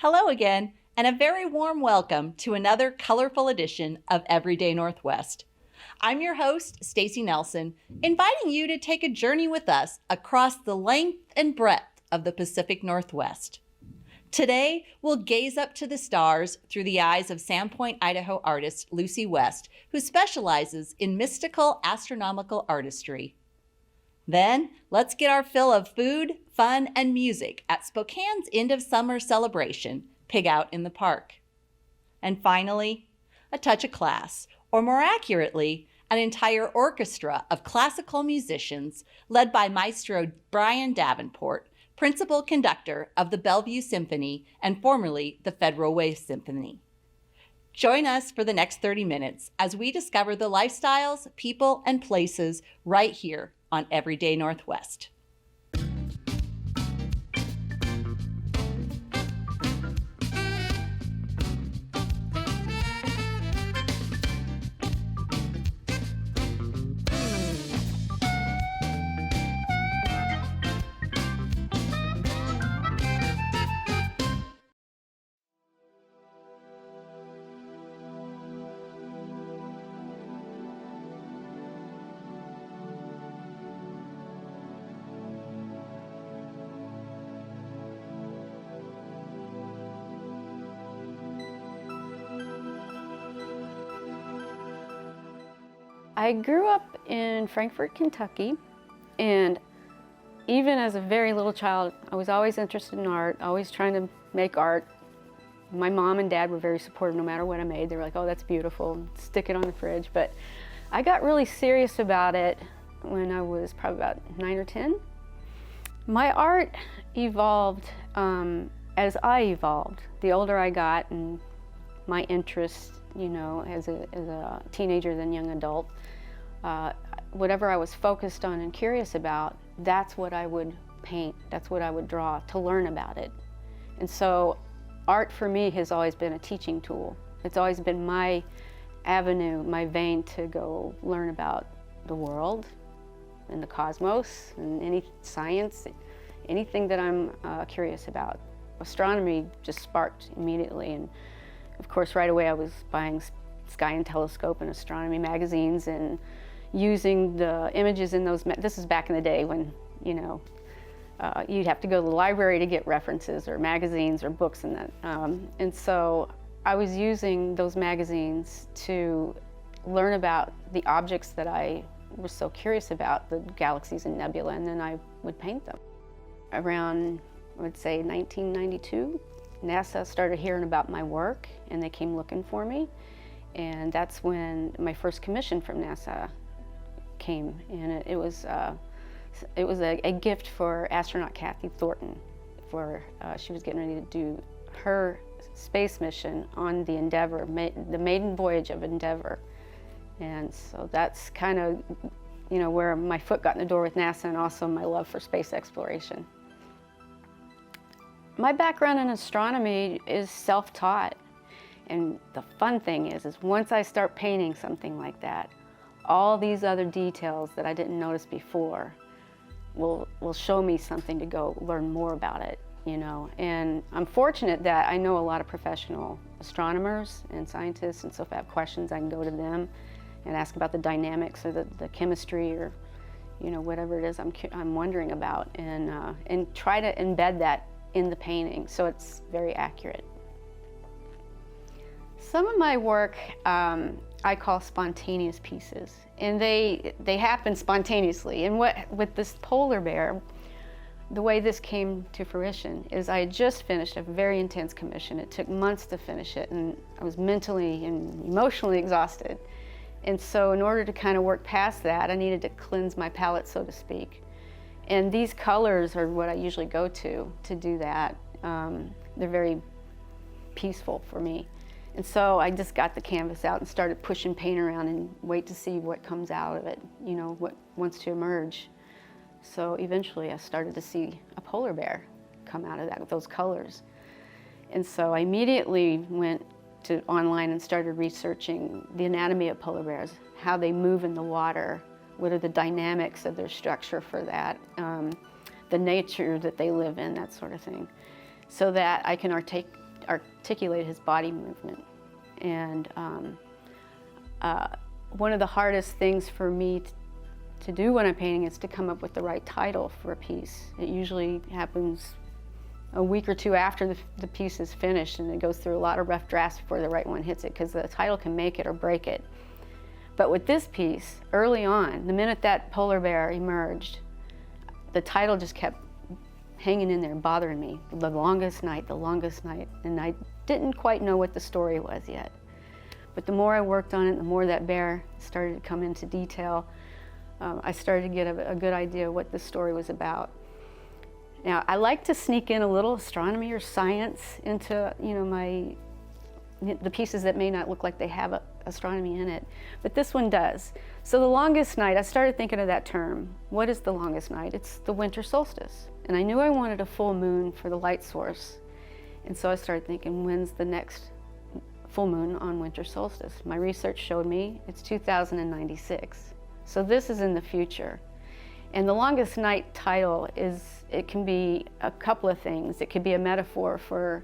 Hello again, and a very warm welcome to another colorful edition of Everyday Northwest. I'm your host, Stacy Nelson, inviting you to take a journey with us across the length and breadth of the Pacific Northwest. Today, we'll gaze up to the stars through the eyes of Sandpoint, Idaho artist Lucy West, who specializes in mystical astronomical artistry. Then, let's get our fill of food, fun, and music at Spokane's end of summer celebration, Pig Out in the Park. And finally, a touch of class, or more accurately, an entire orchestra of classical musicians led by Maestro Brian Davenport, principal conductor of the Bellevue Symphony and formerly the Federal Way Symphony. Join us for the next 30 minutes as we discover the lifestyles, people, and places right here on Everyday Northwest. I grew up in Frankfort, Kentucky, and even as a very little child, I was always interested in art, always trying to make art. My mom and dad were very supportive no matter what I made. They were like, oh, that's beautiful, stick it on the fridge. But I got really serious about it when I was probably about 9 or 10. My art evolved as I evolved. The older I got and my interests, you know, as a teenager then young adult, whatever I was focused on and curious about, that's what I would paint, that's what I would draw to learn about it. And so art for me has always been a teaching tool. It's always been my avenue, my vein to go learn about the world and the cosmos and any science, anything that I'm curious about. Astronomy just sparked immediately, and of course right away I was buying Sky and Telescope and astronomy magazines and using the images in those, this is back in the day when, you know, you'd have to go to the library to get references or magazines or books and that. And so I was using those magazines to learn about the objects that I was so curious about, the galaxies and nebula, and then I would paint them. Around, I would say 1992, NASA started hearing about my work and they came looking for me. And that's when my first commission from NASA came, and it was a gift for astronaut Kathy Thornton. She was getting ready to do her space mission on the Endeavour, the maiden voyage of Endeavour. And so that's kind of, you know, where my foot got in the door with NASA, and also my love for space exploration. My background in astronomy is self-taught. And the fun thing is once I start painting something like that, all these other details that I didn't notice before will show me something to go learn more about it, you know. And I'm fortunate that I know a lot of professional astronomers and scientists, and so if I have questions, I can go to them and ask about the dynamics or the chemistry or, you know, whatever it is I'm wondering about, and try to embed that in the painting so it's very accurate. Some of my work I call spontaneous pieces, and they happen spontaneously. And with this polar bear, the way this came to fruition is I had just finished a very intense commission. It took months to finish it, and I was mentally and emotionally exhausted. And so in order to kind of work past that, I needed to cleanse my palette, so to speak. And these colors are what I usually go to do that. They're very peaceful for me. And so I just got the canvas out and started pushing paint around and wait to see what comes out of it, you know, what wants to emerge. So eventually I started to see a polar bear come out of that with those colors. And so I immediately went online and started researching the anatomy of polar bears, how they move in the water, what are the dynamics of their structure for that, the nature that they live in, that sort of thing, so that I can articulate his body movement. And one of the hardest things for me to do when I'm painting is to come up with the right title for a piece. It usually happens a week or two after the piece is finished, and it goes through a lot of rough drafts before the right one hits it, because the title can make it or break it. But with this piece, early on, the minute that polar bear emerged, the title just kept hanging in there, bothering me. The longest night, and I didn't quite know what the story was yet. But the more I worked on it, the more that bear started to come into detail. I started to get a good idea of what the story was about. Now, I like to sneak in a little astronomy or science into, the pieces that may not look like they have astronomy in it, but this one does. So the longest night, I started thinking of that term. What is the longest night? It's the winter solstice. And I knew I wanted a full moon for the light source. And so I started thinking, when's the next full moon on winter solstice? My research showed me it's 2096. So this is in the future. And the longest night title it can be a couple of things. It could be a metaphor for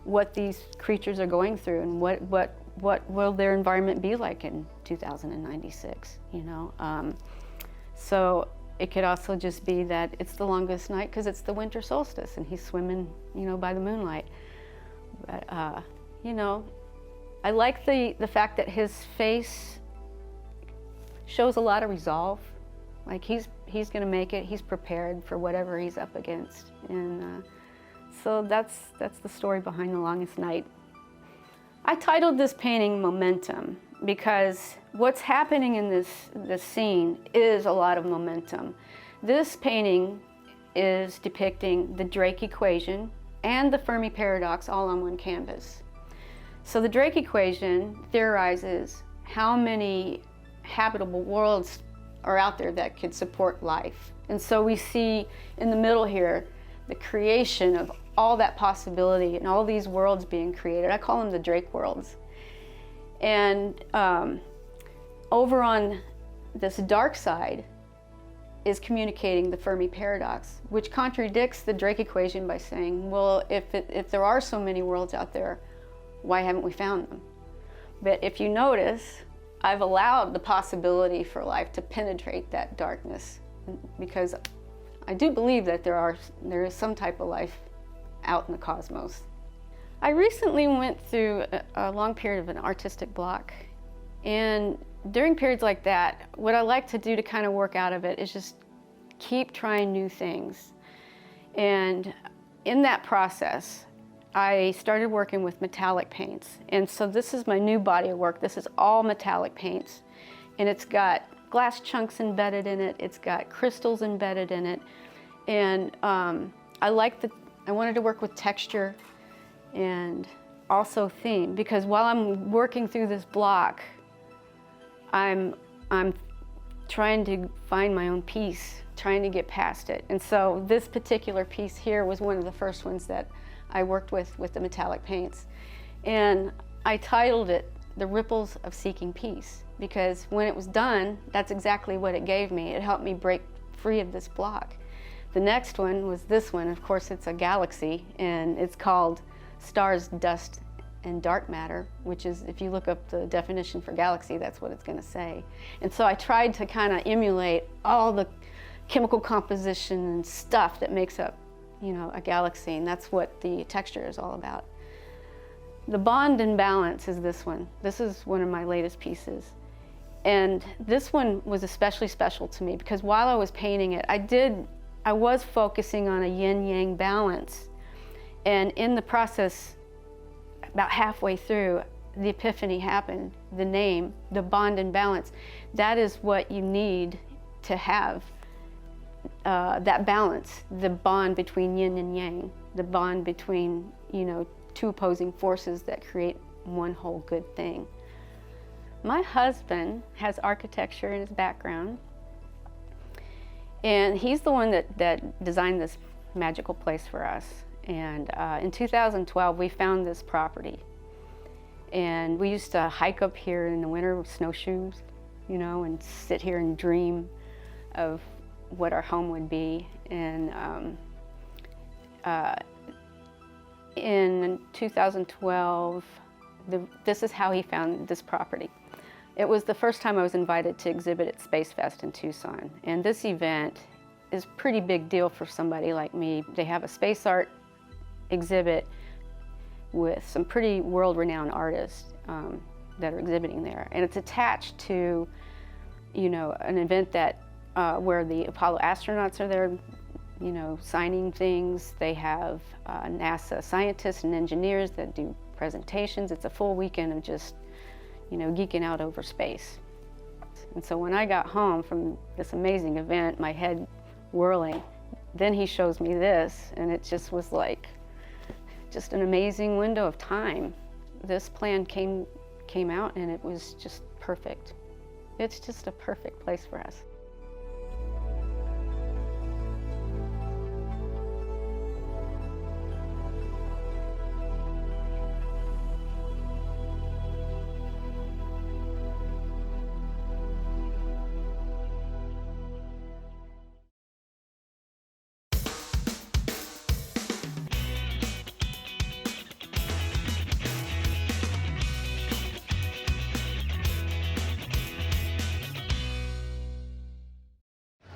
what these creatures are going through, and what will their environment be like in 2096, So it could also just be that it's the longest night because it's the winter solstice and he's swimming, by the moonlight. But, I like the fact that his face shows a lot of resolve. Like he's gonna make it, he's prepared for whatever he's up against. And so that's the story behind The Longest Night. I titled this painting Momentum because what's happening in this scene is a lot of momentum. This painting is depicting the Drake equation and the Fermi paradox all on one canvas. So the Drake equation theorizes how many habitable worlds are out there that could support life. And so we see in the middle here the creation of all that possibility and all these worlds being created. I call them the Drake worlds. And over on this dark side is communicating the Fermi paradox, which contradicts the Drake equation by saying, well, if there are so many worlds out there, why haven't we found them? But if you notice, I've allowed the possibility for life to penetrate that darkness, because I do believe that there is some type of life out in the cosmos. I recently went through a long period of an artistic block, and during periods like that, what I like to do to kind of work out of it is just keep trying new things. And in that process, I started working with metallic paints. And so this is my new body of work. This is all metallic paints. And it's got glass chunks embedded in it. It's got crystals embedded in it. And I wanted to work with texture and also theme, because while I'm working through this block, I'm trying to find my own piece, trying to get past it. And so this particular piece here was one of the first ones that I worked with the metallic paints. And I titled it The Ripples of Seeking Peace, because when it was done, that's exactly what it gave me. It helped me break free of this block. The next one was this one. Of course, it's a galaxy, and it's called Stars, Dust, and Dark Matter, which is, if you look up the definition for galaxy, that's what it's going to say. And so I tried to kind of emulate all the chemical composition and stuff that makes up, a galaxy, and that's what the texture is all about. The Bond and Balance is this one. This is one of my latest pieces. And this one was especially special to me because while I was painting it, I was focusing on a yin-yang balance. And in the process, about halfway through, the epiphany happened. The name, the Bond and Balance, that is what you need to have that balance, the bond between yin and yang, the bond between, two opposing forces that create one whole good thing. My husband has architecture in his background, and he's the one that designed this magical place for us. And in 2012, we found this property. And we used to hike up here in the winter with snowshoes, and sit here and dream of what our home would be. And In 2012, this is how he found this property. It was the first time I was invited to exhibit at Space Fest in Tucson. And this event is a pretty big deal for somebody like me. They have a space art exhibit with some pretty world-renowned artists that are exhibiting there. And it's attached to, you know, an event that where the Apollo astronauts are there, you know, signing things. They have NASA scientists and engineers that do presentations. It's a full weekend of just, you know, geeking out over space. And so when I got home from this amazing event, my head whirling, then he shows me this, and it just was like, just an amazing window of time. This plan came out, and it was just perfect. It's just a perfect place for us.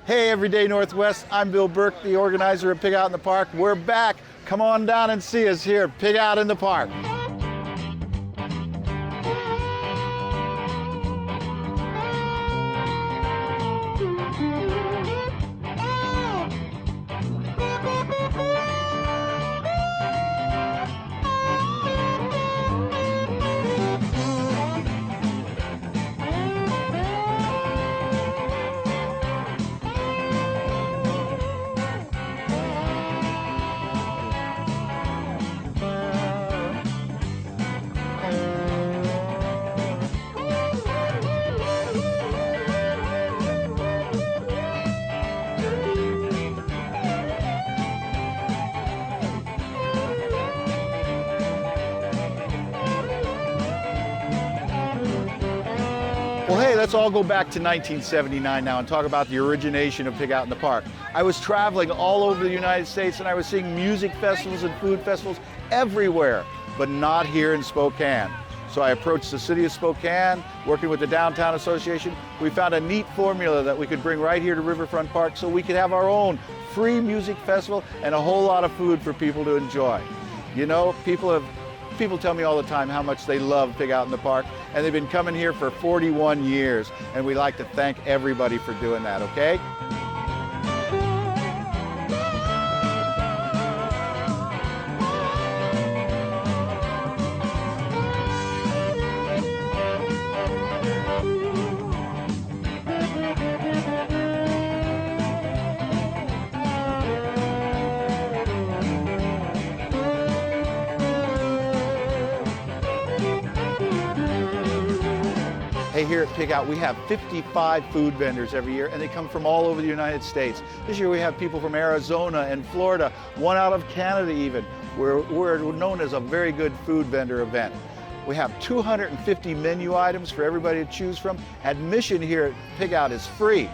Hey, Everyday Northwest, I'm Bill Burke, the organizer of Pig Out in the Park. We're back. Come on down and see us here, Pig Out in the Park. Well, hey, let's all go back to 1979 now and talk about the origination of Pig Out in the Park. I was traveling all over the United States and I was seeing music festivals and food festivals everywhere, but not here in Spokane. So I approached the city of Spokane, working with the Downtown Association. We found a neat formula that we could bring right here to Riverfront Park so we could have our own free music festival and a whole lot of food for people to enjoy. You know, people tell me all the time how much they love Pig Out in the Park, and they've been coming here for 41 years, and we'd like to thank everybody for doing that, okay? Hey, here at Pig Out, we have 55 food vendors every year, and they come from all over the United States. This year we have people from Arizona and Florida, one out of Canada even. We're known as a very good food vendor event. We have 250 menu items for everybody to choose from. Admission here at Pig Out is free.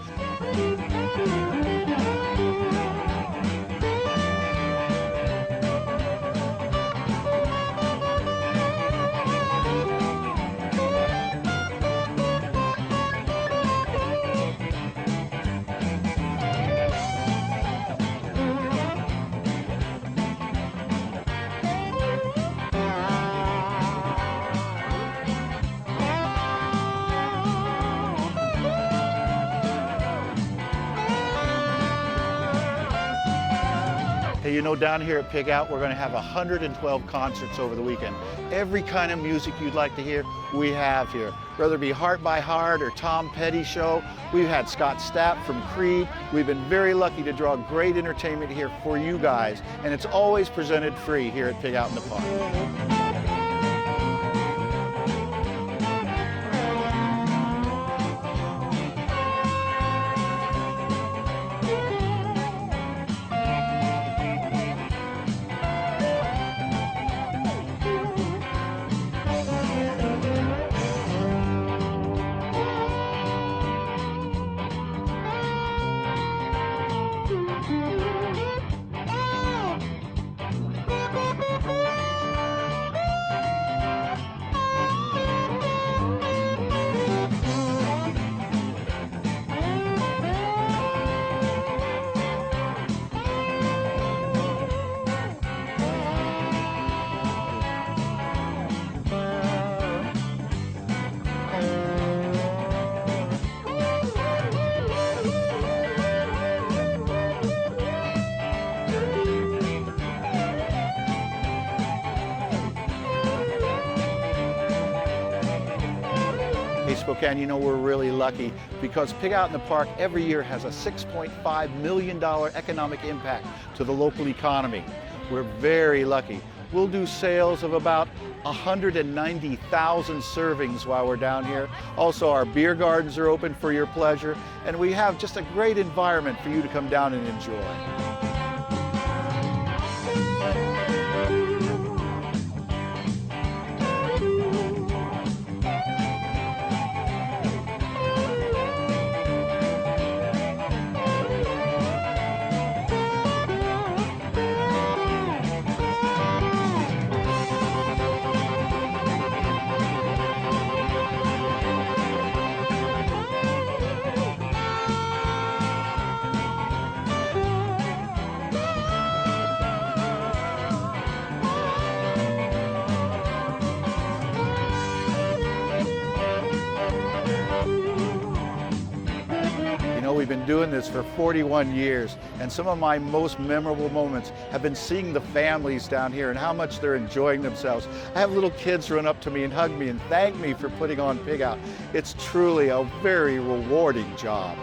Hey, you know, down here at Pig Out, we're going to have 112 concerts over the weekend. Every kind of music you'd like to hear, we have here. Whether it be Heart by Heart or Tom Petty Show, we've had Scott Stapp from Creed. We've been very lucky to draw great entertainment here for you guys, and it's always presented free here at Pig Out in the Park. Hey Spokane, you know we're really lucky because Pig Out in the Park every year has a $6.5 million economic impact to the local economy. We're very lucky. We'll do sales of about 190,000 servings while we're down here. Also, our beer gardens are open for your pleasure, and we have just a great environment for you to come down and enjoy. We've been doing this for 41 years, and some of my most memorable moments have been seeing the families down here and how much they're enjoying themselves. I have little kids run up to me and hug me and thank me for putting on Pig Out. It's truly a very rewarding job.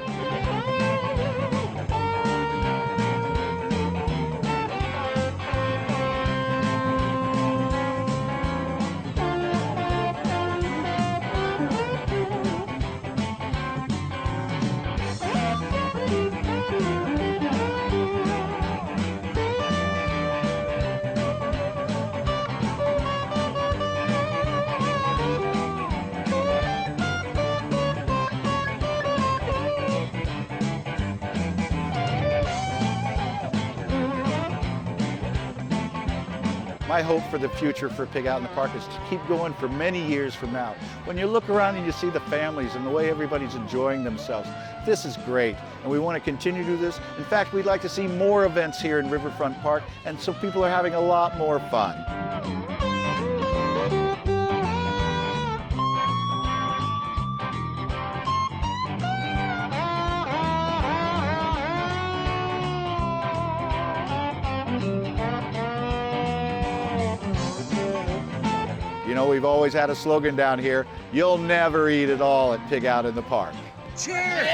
My hope for the future for Pig Out in the Park is to keep going for many years from now. When you look around and you see the families and the way everybody's enjoying themselves, this is great, and we want to continue to do this. In fact, we'd like to see more events here in Riverfront Park, and so people are having a lot more fun. You know, we've always had a slogan down here, you'll never eat it all at Pig Out in the Park. Cheers!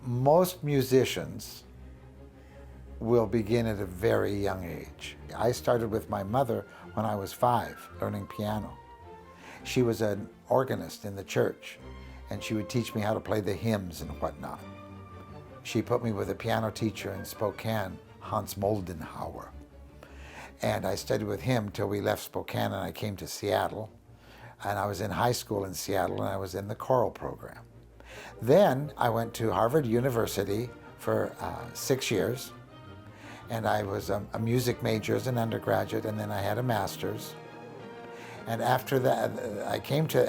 Most musicians will begin at a very young age. I started with my mother when I was 5, learning piano. She was an organist in the church, and she would teach me how to play the hymns and whatnot. She put me with a piano teacher in Spokane, Hans Moldenhauer. And I studied with him till we left Spokane and I came to Seattle. And I was in high school in Seattle and I was in the choral program. Then I went to Harvard University for 6 years, and I was a music major as an undergraduate, and then I had a master's. And after that,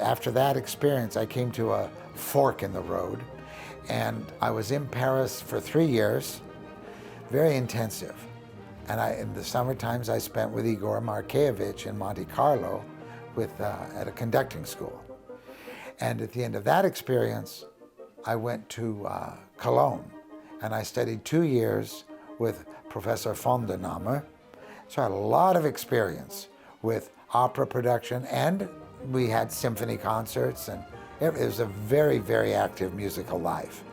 after that experience, I came to a fork in the road, and I was in Paris for 3 years, very intensive. And in the summer times, I spent with Igor Markevich in Monte Carlo at a conducting school. And at the end of that experience, I went to Cologne, and I studied 2 years with Professor von der Namer. So I had a lot of experience with opera production, and we had symphony concerts, and it was a very, very active musical life.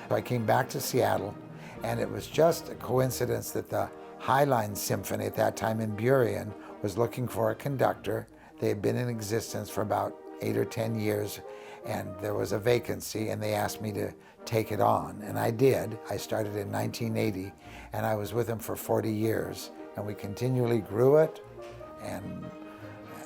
So I came back to Seattle, and it was just a coincidence that the Highline Symphony, at that time in Burien, was looking for a conductor. They had been in existence for about 8 or 10 years, and there was a vacancy, and they asked me to take it on, and I did. I started in 1980, and I was with them for 40 years, and we continually grew it and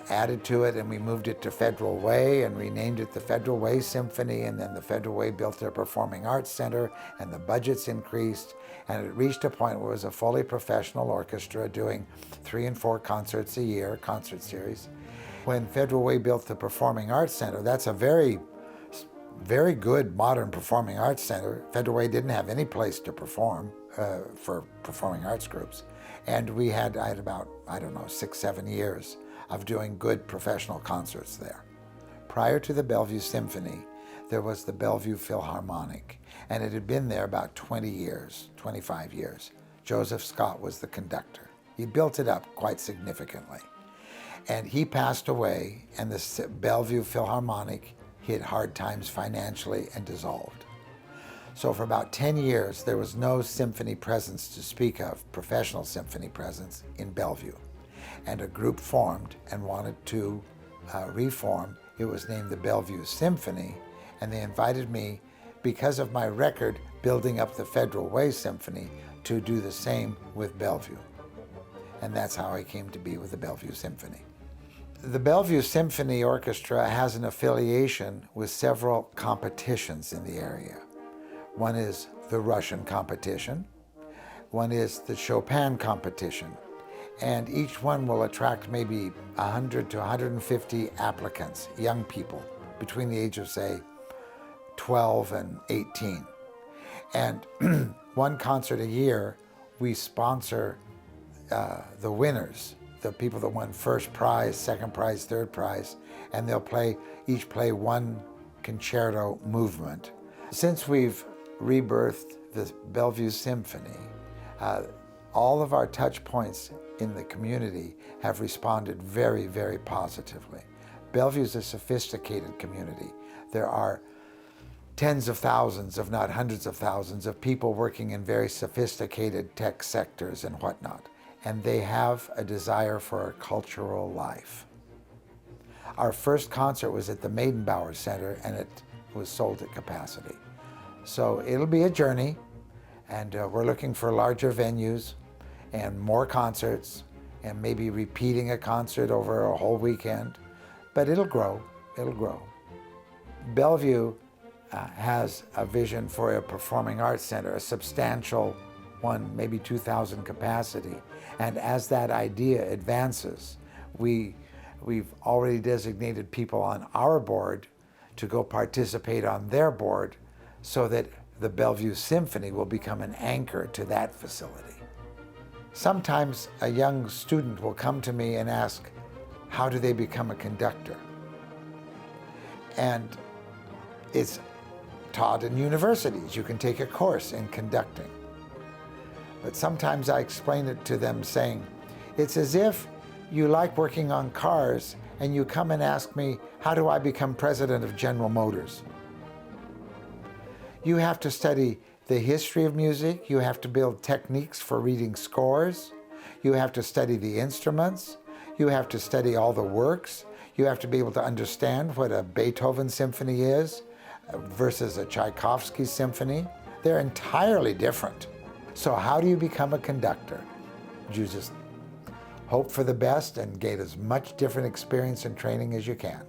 added to it, and we moved it to Federal Way and renamed it the Federal Way Symphony, and then the Federal Way built their Performing Arts Center, and the budgets increased, and it reached a point where it was a fully professional orchestra doing 3 and 4 concerts a year, concert series. When Federal Way built the Performing Arts Center, that's a very good modern performing arts center. Federal Way didn't have any place to perform for performing arts groups. And I had about, 6, 7 years of doing good professional concerts there. Prior to the Bellevue Symphony, there was the Bellevue Philharmonic, and it had been there about 20 years, 25 years. Joseph Scott was the conductor. He built it up quite significantly. And he passed away, and the Bellevue Philharmonic hit hard times financially and dissolved. So for about 10 years, there was no symphony presence to speak of, professional symphony presence in Bellevue. And a group formed and wanted to reform. It was named the Bellevue Symphony, and they invited me, because of my record building up the Federal Way Symphony, to do the same with Bellevue. And that's how I came to be with the Bellevue Symphony. The Bellevue Symphony Orchestra has an affiliation with several competitions in the area. One is the Russian competition, one is the Chopin competition, and each one will attract maybe 100 to 150 applicants, young people, between the age of, say, 12 and 18. And one concert a year, we sponsor the winners, the people that won first prize, second prize, third prize, and they'll each play one concerto movement. Since we've rebirthed the Bellevue Symphony, all of our touch points in the community have responded very, very positively. Bellevue is a sophisticated community. There are tens of thousands, if not hundreds of thousands, of people working in very sophisticated tech sectors and whatnot, and they have a desire for a cultural life. Our first concert was at the Meydenbauer Center, and it was sold at capacity. So it'll be a journey, and we're looking for larger venues and more concerts, and maybe repeating a concert over a whole weekend, but it'll grow, it'll grow. Bellevue has a vision for a performing arts center, a substantial one, maybe 2,000 capacity. And as that idea advances, we've already designated people on our board to go participate on their board so that the Bellevue Symphony will become an anchor to that facility. Sometimes a young student will come to me and ask, how do they become a conductor? And it's taught in universities. You can take a course in conducting. But sometimes I explain it to them saying, it's as if you like working on cars and you come and ask me, how do I become president of General Motors? You have to study the history of music, you have to build techniques for reading scores, you have to study the instruments, you have to study all the works, you have to be able to understand what a Beethoven symphony is versus a Tchaikovsky symphony. They're entirely different. So how do you become a conductor? You just hope for the best and get as much different experience and training as you can.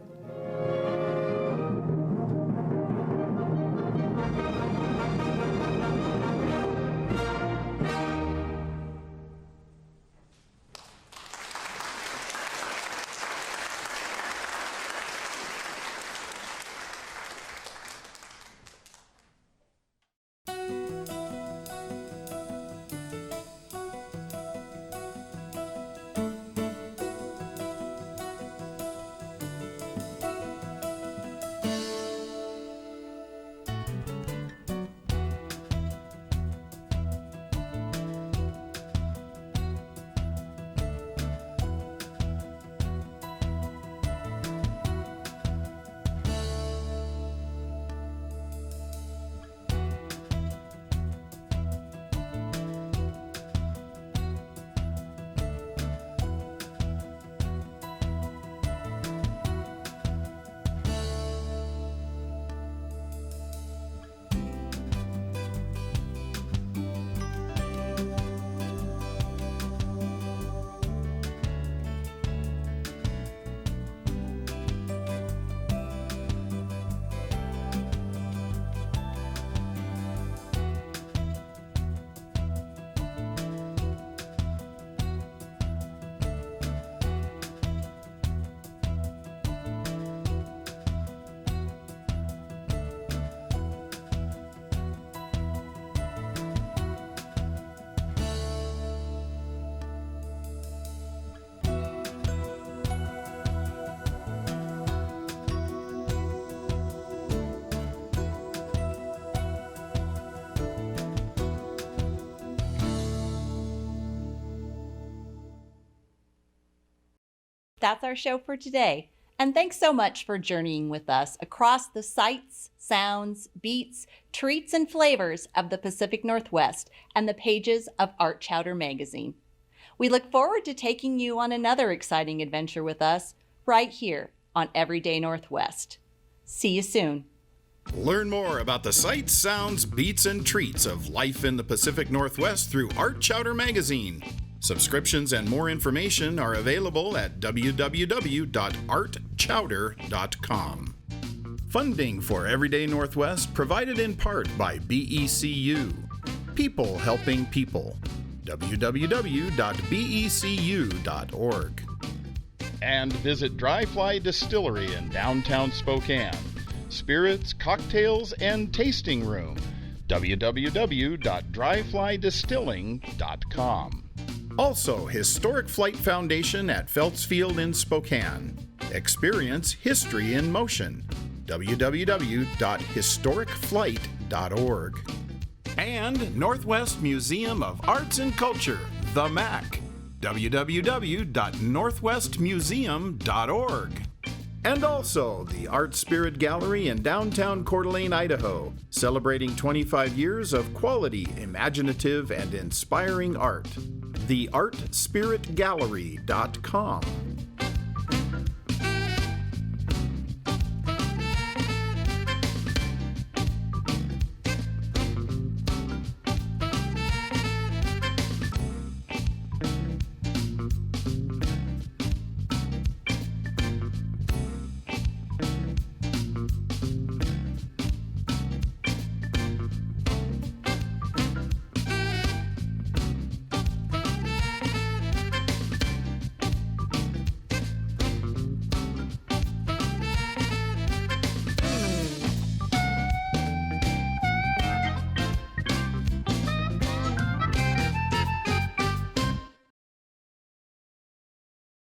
That's our show for today. And thanks so much for journeying with us across the sights, sounds, beats, treats, and flavors of the Pacific Northwest and the pages of Art Chowder magazine. We look forward to taking you on another exciting adventure with us right here on Everyday Northwest. See you soon. Learn more about the sights, sounds, beats, and treats of life in the Pacific Northwest through Art Chowder magazine. Subscriptions and more information are available at www.artchowder.com. Funding for Everyday Northwest provided in part by BECU. People helping people. www.becu.org. And visit Dry Fly Distillery in downtown Spokane. Spirits, cocktails, and tasting room. www.dryflydistilling.com. Also, Historic Flight Foundation at Phelps Field in Spokane. Experience history in motion. www.historicflight.org. And Northwest Museum of Arts and Culture, the MAC. www.northwestmuseum.org. And also the Art Spirit Gallery in downtown Coeur d'Alene, Idaho, celebrating 25 years of quality, imaginative, and inspiring art. TheArtSpiritGallery.com.